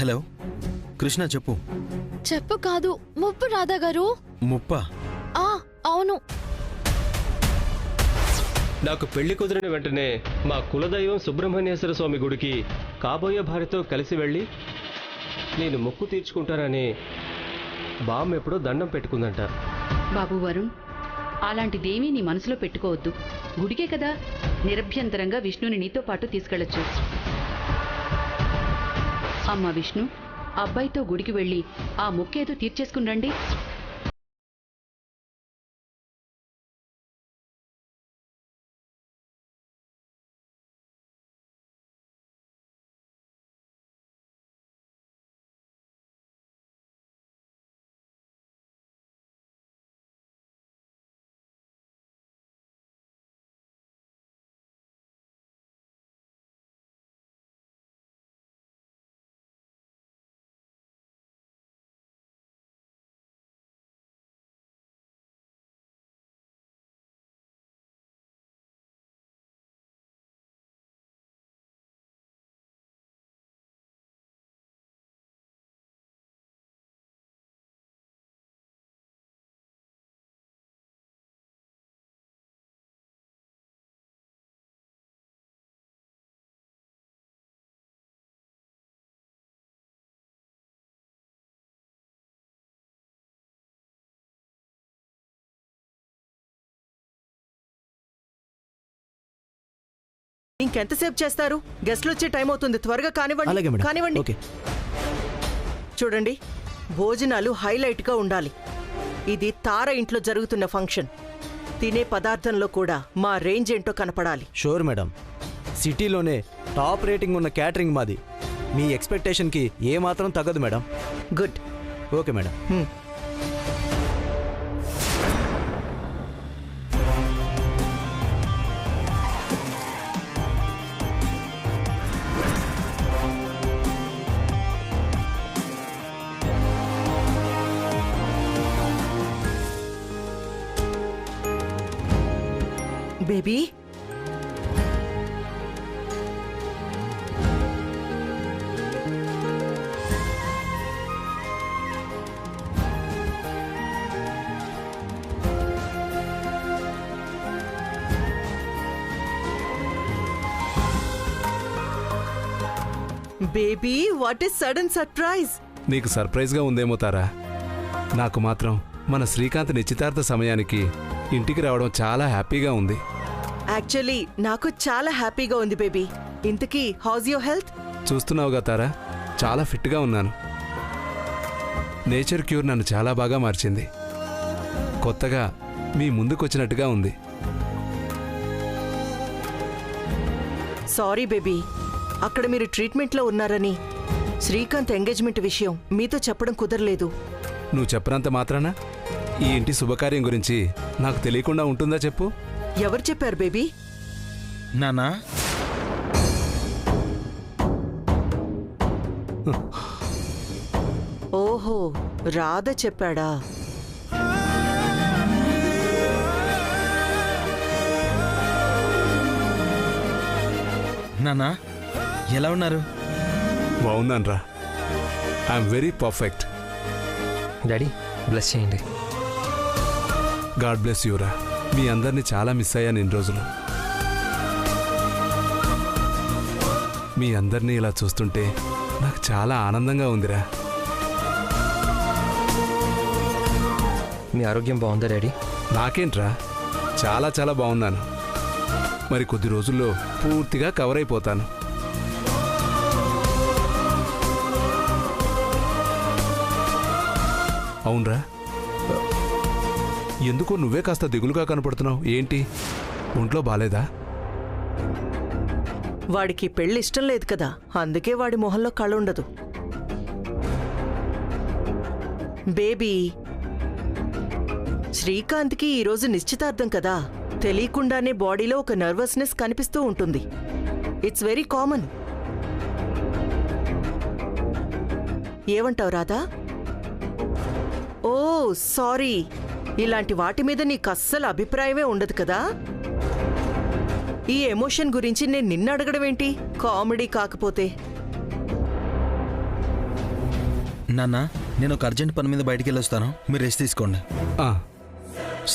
Hello Krishna, చెప్పు. చెప్పు కాదు, ముప్పు రాధా గారు. ముప్పా? అవును. నాకు పెళ్లి కుదిరిన వెంటనే మా కులదైవం సుబ్రహ్మణ్యేశ్వర స్వామి గుడికి కాబోయే భార్యతో కలిసి వెళ్ళి నేను మొక్కు తీర్చుకుంటానని బామ్మ ఎప్పుడో దండం పెట్టుకుందంట. బాబు వరుణ్, అలాంటిదేమీ నీ మనసులో పెట్టుకోవద్దు. గుడికే కదా, నిరభ్యంతరంగా విష్ణుని నీతో పాటు తీసుకెళ్లొచ్చు. అమ్మ విష్ణు, అబ్బాయితో గుడికి వెళ్ళి ఆ మొక్కేదో తీర్చేసుకుని రండి. ఇంకెంతసేపు చేస్తారు? గెస్ట్లు వచ్చే టైం అవుతుంది, త్వరగా కానివ్వండి. కానివ్వండి. చూడండి, భోజనాలు హైలైట్గా ఉండాలి. ఇది తార ఇంట్లో జరుగుతున్న ఫంక్షన్. తినే పదార్థంలో కూడా మా రేంజ్ ఏంటో కనపడాలి. షూర్ మేడం, సిటీలోనే టాప్ రేటింగ్ ఉన్న క్యాటరింగ్ మాది. మీ ఎక్స్పెక్టేషన్కి ఏమాత్రం తగ్గదు madam. Good. Okay madam. Baby, baby, what is sudden surprise? నీకు సర్ప్రైజ్గా ఉందేమో తారా, నాకు మాత్రం మన శ్రీకాంత్ నిశ్చితార్థ సమయానికి ఇంటికి రావడం చాలా హ్యాపీగా ఉంది. యాక్చువల్లీ నాకు చాలా హ్యాపీగా ఉంది బేబీ. ఇంతకీ హౌస్ యువర్ హెల్త్? చూస్తున్నావుగా తారా, చాలా ఫిట్గా ఉన్నాను. నేచర్ క్యూర్ నన్ను చాలా బాగా మార్చింది. కొత్తగా మీ ముందుకొచ్చినట్టుగా ఉంది. సారీ బేబీ, అక్కడ మీరు ట్రీట్మెంట్లో ఉన్నారని శ్రీకాంత్ ఎంగేజ్మెంట్ విషయం మీతో చెప్పడం కుదరలేదు. నువ్వు చెప్పనంత మాత్రాన ఈ ఇంటి శుభకార్యం గురించి నాకు తెలియకుండా ఉంటుందా చెప్పు? ఎవరు చెప్పారు బేబీ? నానా, ఓహో, రాధ చెప్పాడా? నానా, ఎలా ఉన్నారు? బాగున్నాను రా, I'm very perfect. Daddy bless చేయండి. గాడ్ బ్లెస్ యూరా. మీ అందరినీ చాలా మిస్ అయ్యాను ఇన్ని రోజులు. మీ అందరినీ ఇలా చూస్తుంటే నాకు చాలా ఆనందంగా ఉందిరా. మీ ఆరోగ్యం బాగుందా డాడీ? నాకేంట్రా, చాలా చాలా బాగున్నాను. మరి కొద్ది రోజుల్లో పూర్తిగా కవర్ అయిపోతాను. అవునరా, ఎందుకో నువ్వే కాస్త దిగులుగా కనపడుతున్నావు. ఏంటి, ఒంట్లో బాలేదా? వాడికి పెళ్లి ఇష్టం లేదు కదా, అందుకే వాడి మొహంలో కళ ఉండదు. బేబీ, శ్రీకాంత్కి ఈరోజు నిశ్చితార్థం కదా, తెలియకుండానే బాడీలో ఒక నర్వస్నెస్ కనిపిస్తూ ఉంటుంది. It's very common. ఏమంటావు రాధా? ఓ సారీ, ఇలాంటి వాటి మీద నీకు అస్సలు అభిప్రాయమే ఉండదు కదా. ఈ ఎమోషన్ గురించి నేను నిన్ను అడగడం ఏంటి? కామెడీ కాకపోతే. నాన్న నేను ఒక అర్జెంట్ పని మీద బయటికి వెళ్ళొస్తాను, మీరు రెస్ట్ తీసుకోండి. ఆ,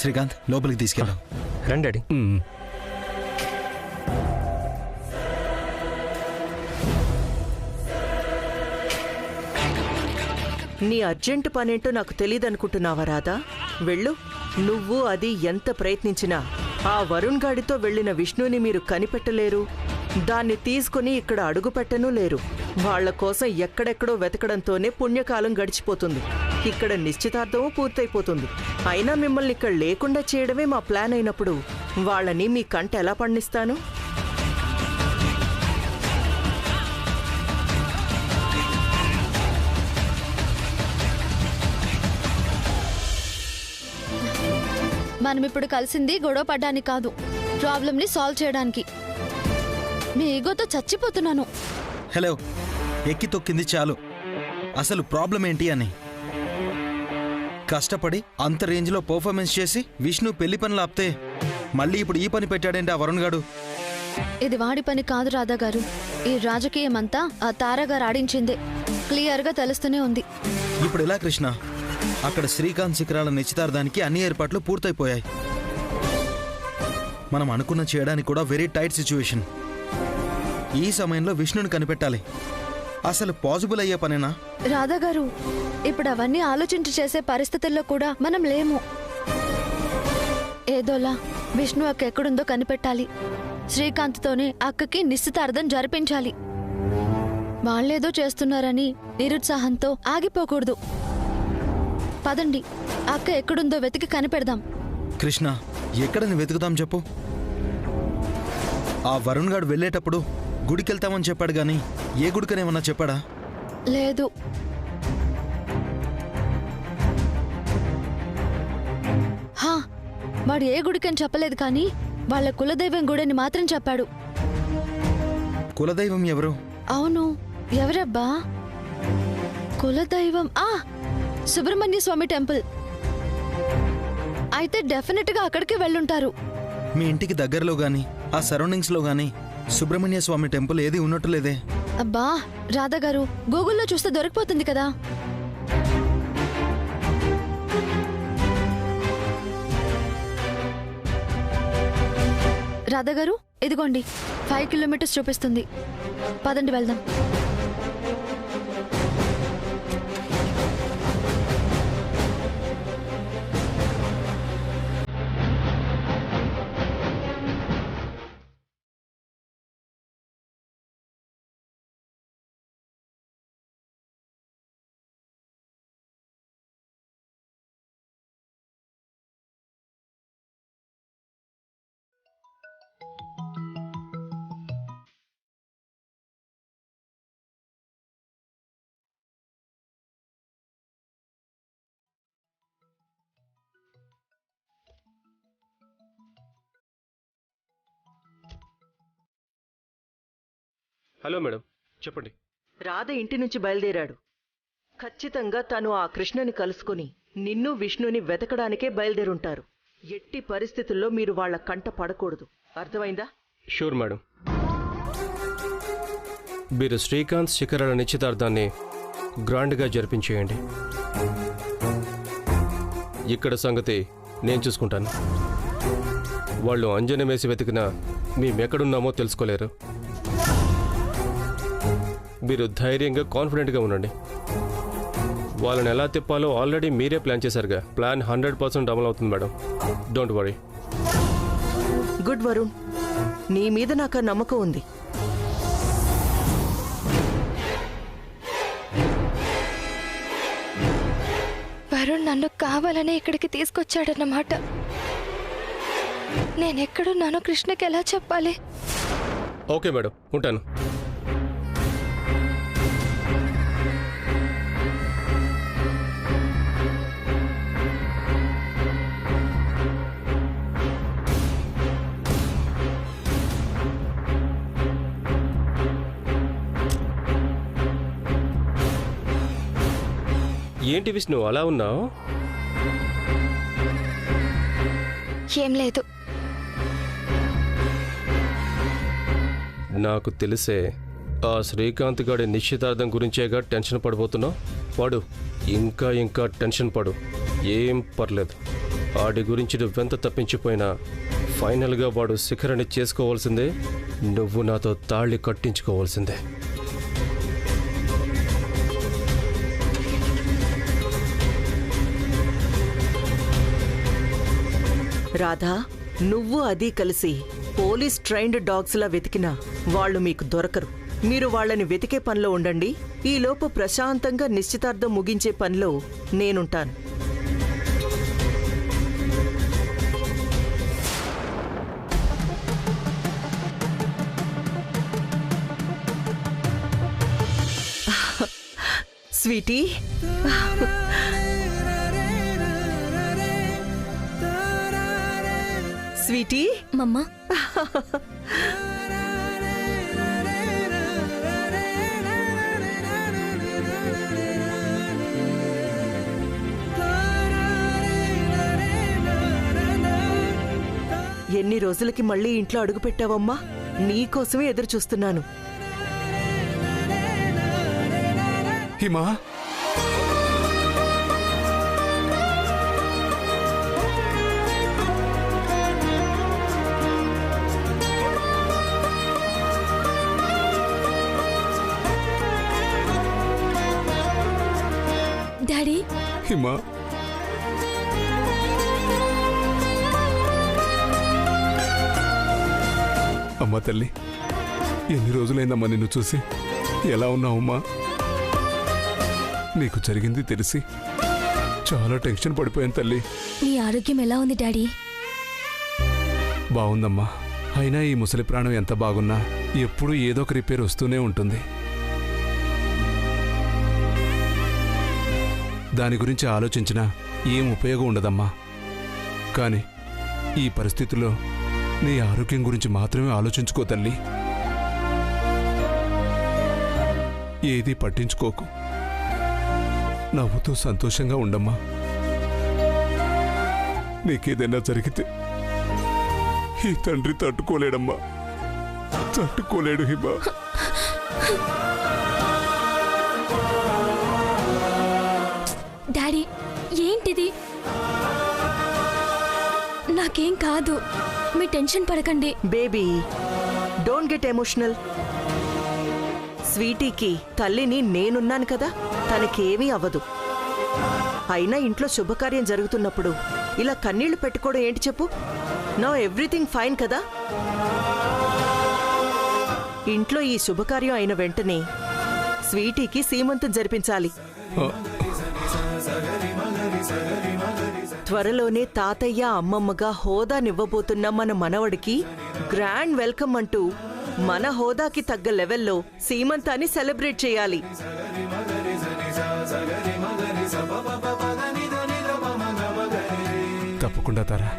శ్రీకాంత్ లోపలికి తీసుకెళ్ళాం. రండి డాడీ. ఉమ్. నీ అర్జెంటు పనేంటో నాకు తెలియదనుకుంటున్నావా రాధా? వెళ్ళు. నువ్వు అది ఎంత ప్రయత్నించినా ఆ వరుణ్ గాడితో వెళ్ళిన విష్ణుని మీరు కనిపెట్టలేరు, దాన్ని తీసుకుని ఇక్కడ అడుగుపెట్టనూ లేరు. వాళ్ల కోసం ఎక్కడెక్కడో వెతకడంతోనే పుణ్యకాలం గడిచిపోతుంది. ఇక్కడ నిశ్చితార్థమూ పూర్తయిపోతుంది. అయినా మిమ్మల్ని ఇక్కడ లేకుండా చేయడమే మా ప్లాన్ అయినప్పుడు వాళ్ళని మీ కంట ఎలా పండిస్తాను? మనం ఇప్పుడు కలిసింది గొడవ పడ్డానికి కాదు, ప్రాబ్లంని సాల్వ్ చేయడానికి. మీ ఈగోతో చచ్చిపోతున్నాను. హలో, ఎక్కి తొక్కింది చాలు, అసలు ప్రాబ్లం ఏంటి అని. కష్టపడి అంత రేంజ్లో పర్ఫార్మెన్స్ చేసి విష్ణు పెళ్లి పనులు ఆపితే మళ్ళీ ఇప్పుడు ఈ పని పెట్టాడేంటి ఆ వరుణ్ గాడు? ఇది వాడి పని కాదు రాధా గారు, ఈ రాజకీయం అంతా ఆ తారాగారు ఆడించిందే, క్లియర్గా తెలుస్తూనే ఉంది. ఇప్పుడు ఎలా కృష్ణ? అక్కడ శ్రీకాంత్ శిఖరాల నిశ్చితార్థానికి అన్ని ఏర్పాట్లు పూర్తయిపోయాయి. మనం అనుకున్న చేయడానికి కూడా వెరీ టైట్ సిచ్యువేషన్. ఈ సమయంలో విష్ణుని కనిపెట్టాలి. అసలు పాసిబుల్ అయ్యే పనేనా? రాధా గారు, ఇప్పుడు అవన్నీ ఆలోచించి చేసే పరిస్థితుల్లో కూడా మనం లేము. ఏదోలా విష్ణు అక్క ఎక్కడుందో కనిపెట్టాలి. శ్రీకాంత్తోనే అక్కకి నిశ్చితార్థం జరిపించాలి. వాళ్ళేదో చేస్తున్నారని నిరుత్సాహంతో ఆగిపోకూడదు. పదండి, అక్క ఎక్కడుందో వెతికి కనిపెడదాం. కృష్ణ, ఎక్కడని వెతుకుతాం చెప్పు? ఆ వరుణ్ గాడు వెళ్ళేటప్పుడు గుడికెళ్తామని చెప్పాడు గాని ఏ గుడికనేమన్నా చెప్పాడా? లేదు. హా, వాడు ఏ గుడికని చెప్పలేదు కానీ వాళ్ళ కులదైవం గుడిని మాత్రం చెప్పాడు. కులదైవం ఎవరు? అవును, ఎవరబ్బా? కులదైవం సుబ్రహ్మణ్య స్వామి టెంపుల్. అయితే డెఫినెట్ గా అక్కడికి వెళ్ళుంటారు. మీ ఇంటికి దగ్గరలో గాని ఆ సరౌండింగ్స్ లో గాని సుబ్రహ్మణ్య స్వామి టెంపుల్ ఏది ఉన్నట్టు లేదే. అబ్బా రాధా గారు, గూగుల్లో చూస్తే దొరికిపోతుంది కదా. రాధా గారు, ఇదిగోండి 5 కిలోమీటర్స్ చూపిస్తుంది. పదండి వెళ్దాం. హలో మేడం, చెప్పండి. రాధ ఇంటి నుంచి బయలుదేరాడు. ఖచ్చితంగా తను ఆ కృష్ణని కలుసుకుని నిన్ను విష్ణుని వెతకడానికే బయలుదేరుంటారు. ఎట్టి పరిస్థితుల్లో మీరు వాళ్ళ కంట పడకూడదు, అర్థమైందా? Sure madam. మీరు శ్రీకాంత్ శిఖరాల నిశ్చితార్థాన్ని గ్రాండ్గా జరిపించేయండి. ఇక్కడ సంగతి నేను చూసుకుంటాను. వాళ్ళు అంజనం వేసి వెతికినా మేమెక్కడున్నామో తెలుసుకోలేరు. మీరు ధైర్యంగా కాన్ఫిడెంట్గా ఉండండి. వాళ్ళని ఎలా తిప్పాలో ఆల్రెడీ మీరే ప్లాన్ చేశారుగా. ప్లాన్ 100% అమలు అవుతుంది madam. Don't worry. Good Varun, నీ మీద నాకు నమ్మకం ఉంది. వరుణ్ నన్ను కావాలనే ఇక్కడికి తీసుకొచ్చాడన్నమాట. నేనెక్కడున్నానో కృష్ణకి ఎలా చెప్పాలి? ఓకే మేడం, ఉంటాను. ఏంటి విష్ణు అలా ఉన్నావు? ఏం లేదు. నాకు తెలిసే ఆ శ్రీకాంత్ గాడి నిశ్చితార్థం గురించేగా టెన్షన్ పడిపోతున్నావు. వాడు ఇంకా ఇంకా టెన్షన్ పడు, ఏం పర్లేదు. ఆడి గురించి నువ్వెంత తప్పించిపోయినా ఫైనల్గా వాడు శిఖరాన్ని చేసుకోవాల్సిందే. నువ్వు నాతో తాళి కట్టించుకోవాల్సిందే. రాధా, నువ్వు అది కలిసి పోలీస్ ట్రైన్డ్ డాగ్స్లా వెతికినా వాళ్ళు మీకు దొరకరు. మీరు వాళ్ళని వెతికే పనిలో ఉండండి. ఈలోపు ప్రశాంతంగా నిశ్చితార్థం ముగించే పనిలో నేనుంటాను. స్వీటీ, స్వీటీ, మమ్మా ఎన్ని రోజులకి మళ్ళీ ఇంట్లో అడుగు పెట్టావమ్మా? నీకోసమే ఎదురు చూస్తున్నాను. హిమా, డాడీ. హిమా, అమ్మా తల్లి, ఎన్ని రోజులైందమ్మా నిన్ను చూసి. ఎలా ఉన్నావమ్మా? నీకు జరిగింది తెలిసి చాలా టెన్షన్ పడిపోయాను తల్లి. మీ ఆరోగ్యం ఎలా ఉంది డాడీ? బాగుందమ్మా. అయినా ఈ ముసలి ప్రాణం ఎంత బాగున్నా ఎప్పుడూ ఏదో ఒక రిపేర్ వస్తూనే ఉంటుంది. దాని గురించి ఆలోచించినా ఏం ఉపయోగం ఉండదమ్మా. కానీ ఈ పరిస్థితుల్లో నీ ఆరోగ్యం గురించి మాత్రమే ఆలోచించుకో తల్లి. ఏది పట్టించుకోకు. నవ్వుతూ సంతోషంగా ఉండమ్మా. నీకేదైనా జరిగితే ఈ తండ్రి తట్టుకోలేడమ్మా, తట్టుకోలేడు హిమా. డాడీ, ఏంటిది? నాకేం కాదు, మీ టెన్షన్ పడకండి. Baby, don't get emotional. స్వీటీకి తల్లిని నేనున్నాను కదా, తనకేమీ అవ్వదు. అయినా ఇంట్లో శుభకార్యం జరుగుతున్నప్పుడు ఇలా కన్నీళ్లు పెట్టుకోవడం ఏంటి చెప్పు? నో ఎవ్రీథింగ్ ఫైన్ కదా. ఇంట్లో ఈ శుభకార్యం అయిన వెంటనే స్వీటీకి సీమంతం జరిపించాలి. త్వరలోనే తాతయ్య అమ్మమ్మగా హోదానివ్వబోతున్న మన మనవడికి గ్రాండ్ వెల్కమ్ అంటూ మన హోదాకి తగ్గ లెవెల్లో సీమంతాన్ని సెలబ్రేట్ చేయాలి. తప్పకుండా తారా,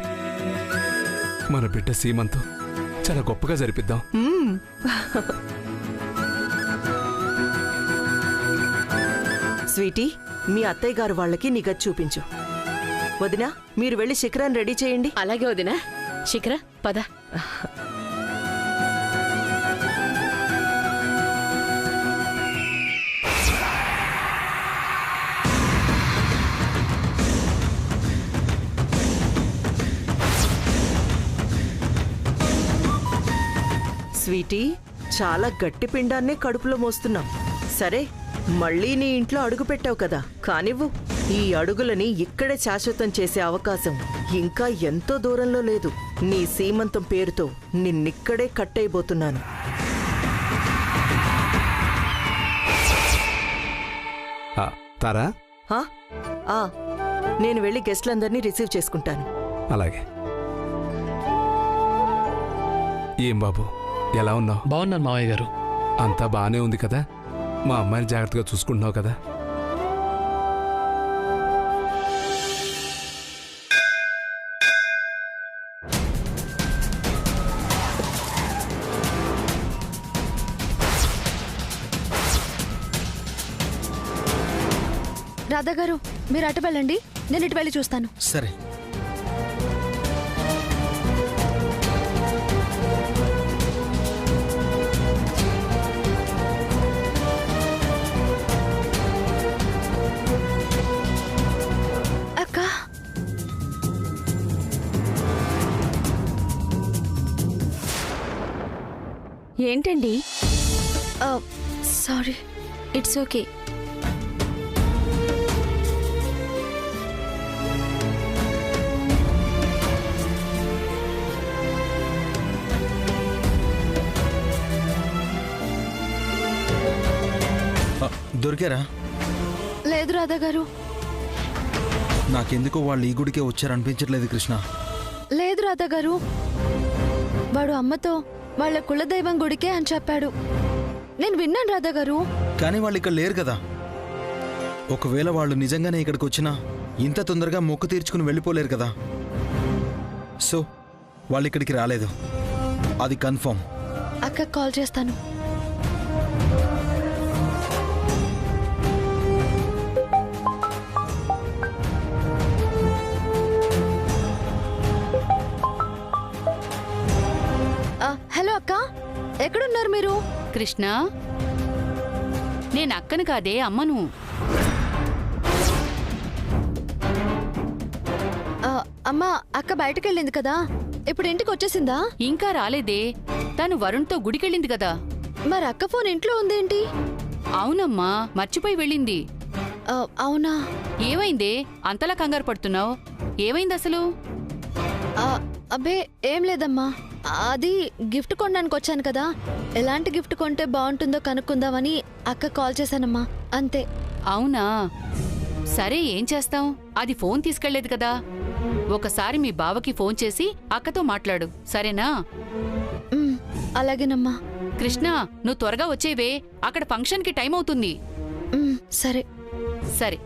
మన బిడ్డ సీమంతం చాలా గొప్పగా జరిపిద్దాం. స్వీటీ, మీ అత్తయ్య గారు వాళ్ళకి నీ గది చూపించు. వదినా, మీరు వెళ్ళి శిఖరాన్ని రెడీ చేయండి. అలాగే వదినా. శిఖర, పద. స్వీటీ, చాలా గట్టి పిండాన్నే కడుపులో మోస్తున్నాం. సరే, మళ్ళీ నీ ఇంట్లో అడుగు పెట్టావు కదా, కానివ్వు. ఈ అడుగులని ఇక్కడే శాశ్వతం చేసే అవకాశం ఇంకా ఎంతో దూరంలో లేదు. నీ సీమంతం పేరుతో నిన్నిక్కడే కట్టయిపోతున్నాను. తారా, నేను వెళ్ళి గెస్ట్లందరినీ రిసీవ్ చేసుకుంటాను. అలాగే. ఏం బాబు, ఎలా ఉన్నావు? బాగున్నాను మావయ్య గారు. అంతా బాగానే ఉంది కదా? మా అమ్మాయిని జాగ్రత్తగా చూసుకుంటున్నావు కదా? రాధా గారు, మీరు అటు వెళ్ళండి, నేను ఇటు వెళ్ళి చూస్తాను. సరే. ఏంటండి? సారీ. It's okay. దొరికారా? లేదు రాధా గారు. నాకెందుకో వాళ్ళు ఈ గుడికే వచ్చారనిపించట్లేదు కృష్ణ. లేదు రాధా గారు, వాడు అమ్మతో వాళ్ళ కులదైవం గుడికే అని చెప్పాడు. నేను విన్నాను రాధా గారు. కానీ వాళ్ళు ఇక్కడ లేరు కదా. ఒకవేళ వాళ్ళు నిజంగానే ఇక్కడికి వచ్చినా ఇంత తొందరగా మొక్కు తీర్చుకుని వెళ్ళిపోలేరు కదా. సో వాళ్ళు ఇక్కడికి రాలేదు, అది కన్ఫర్మ్. అక్కకు కాల్ చేస్తాను. హలో అక్క, ఎక్కడున్నారు మీరు? కృష్ణ, నేను అక్కను కాదే అమ్మను. అమ్మా, అక్క బయటకెళ్ళింది కదా, ఇప్పుడు ఇంటికి వచ్చేసిందా? ఇంకా రాలేదే, తను వరుణ్తో గుడికెళ్ళింది కదా. మరి అక్క ఫోన్ ఇంట్లో ఉందేంటి? అవునమ్మా, మర్చిపోయి వెళ్ళింది. అవునా? ఏమైందే అంతలా కంగారు పడుతున్నావు? ఏమైంది అసలు? అబ్బే ఏం లేదమ్మా, అది గిఫ్ట్ కొనడానికి వచ్చాను కదా, ఎలాంటి గిఫ్ట్ కొంటే బాగుంటుందో కనుక్కుందామని అక్క కాల్ చేశానమ్మా, అంతే. అవునా? సరే, ఏం చేస్తాం, అది ఫోన్ తీసుకెళ్లేదు కదా. ఒకసారి మీ బావకి ఫోన్ చేసి అక్కతో మాట్లాడు, సరేనా? అలాగేనమ్మా. కృష్ణ, నువ్వు త్వరగా వచ్చేవే, అక్కడ ఫంక్షన్కి టైం అవుతుంది. సరే సరే.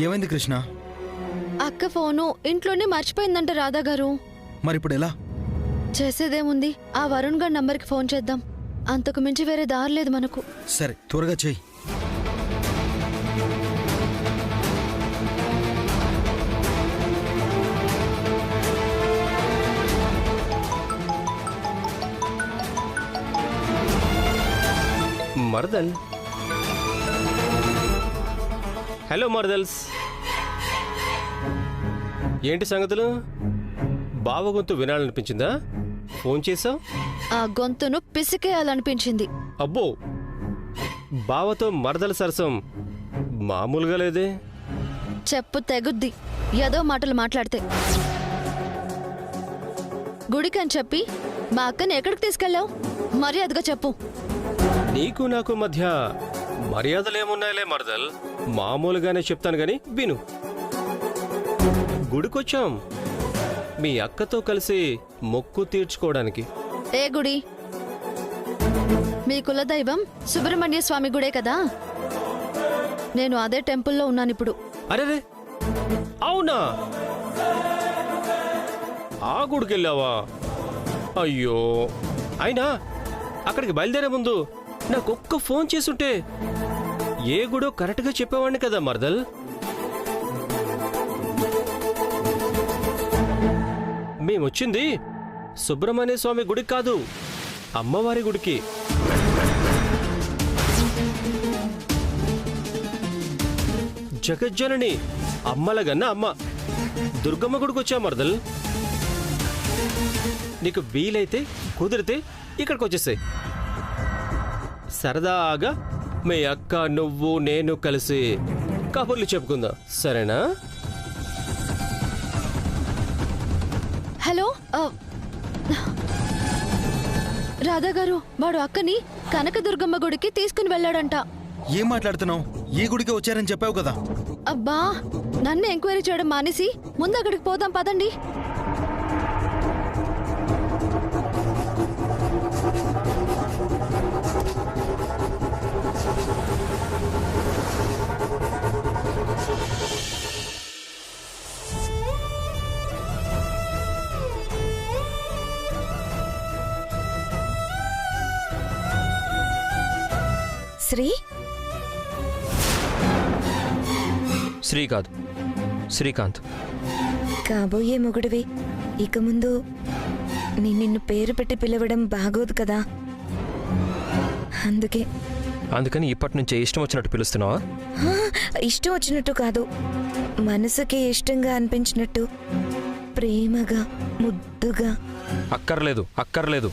ఏమైంది కృష్ణ? అక్క ఫోను ఇంట్లోనే మర్చిపోయిందంట రాధా గారు. మరిప్పుడు ఎలా? చేసేదేముంది, ఆ వరుణ్ గారి నంబర్కి ఫోన్ చేద్దాం, అంతకు మించి వేరే దారి లేదు మనకు. సరే, త్వరగా చెయ్యి. మరదల్. హలో మరదల్స్, ఏంటి సంగతులు? బావ గొంతు వినాలనిపించిందా? ఫోన్ చేసావు? ఆ గొంతును పిసికేయాలనిపించింది. అబ్బో, బావతో మరదల సరసం మామూలుగా లేదే. చెప్పు తెగుద్ది ఏదో మాటలు మాట్లాడితే. గుడికని చెప్పి మా అక్కని ఎక్కడికి తీసుకెళ్ళావు? మర్యాదగా చెప్పు. నీకు నాకు మధ్య మర్యాదలేమున్నాయిలే మరదల్, మామూలుగానే చెప్తాను గాని విను. గుడికొచ్చాం మీ అక్కతో కలిసి మొక్కు తీర్చుకోవడానికి. ఏ గుడి? మీ కులదైవం సుబ్రహ్మణ్య స్వామి గుడే కదా. నేను అదే టెంపుల్లో ఉన్నాను ఇప్పుడు. అరే, అవునా? ఆ గుడికెళ్ళావా? అయ్యో, అయినా అక్కడికి బయలుదేరే ముందు నాకొక్క ఫోన్ చేసుంటే ఏ గుడో కరెక్ట్గా చెప్పేవాడిని కదా మరదల్. మేమొచ్చింది సుబ్రహ్మణ్య స్వామి గుడికి కాదు, అమ్మవారి గుడికి. జగజ్జనని అమ్మలగన్న అమ్మ దుర్గమ్మ గుడికి వచ్చా మరదల్. నీకు వీలైతే కుదిరితే ఇక్కడికి వచ్చేసాయి. సరదాగా మీ అక్క నువ్వు నేను కలిసి కబుర్లు చెప్పుకుందాం, సరేనా? హలో రాధా గారు, వాడు అక్కని కనకదుర్గమ్మ గుడికి తీసుకుని వెళ్ళాడంట. ఏం మాట్లాడుతున్నావు? ఈ గుడికి వచ్చారని చెప్పావు కదా. అబ్బా, నన్ను ఎంక్వైరీ చేయడం మానేసి ముందు అక్కడికి పోదాం పదండి. శ్రీ? శ్రీ కాదు, శ్రీకాంత్. కాబోయే మొగుడివి, ఇక ముందు నిన్ను పేరు పెట్టి పిలవడం బాగోదు కదా. అందుకే అందుకని ఇప్పటి నుంచే ఇష్టం వచ్చినట్టు పిలుస్తున్నావా? ఇష్టం వచ్చినట్టు కాదు, మనసుకి ఇష్టంగా అనిపించినట్టు, ప్రేమగా, ముద్దుగా. అక్కర్లేదు.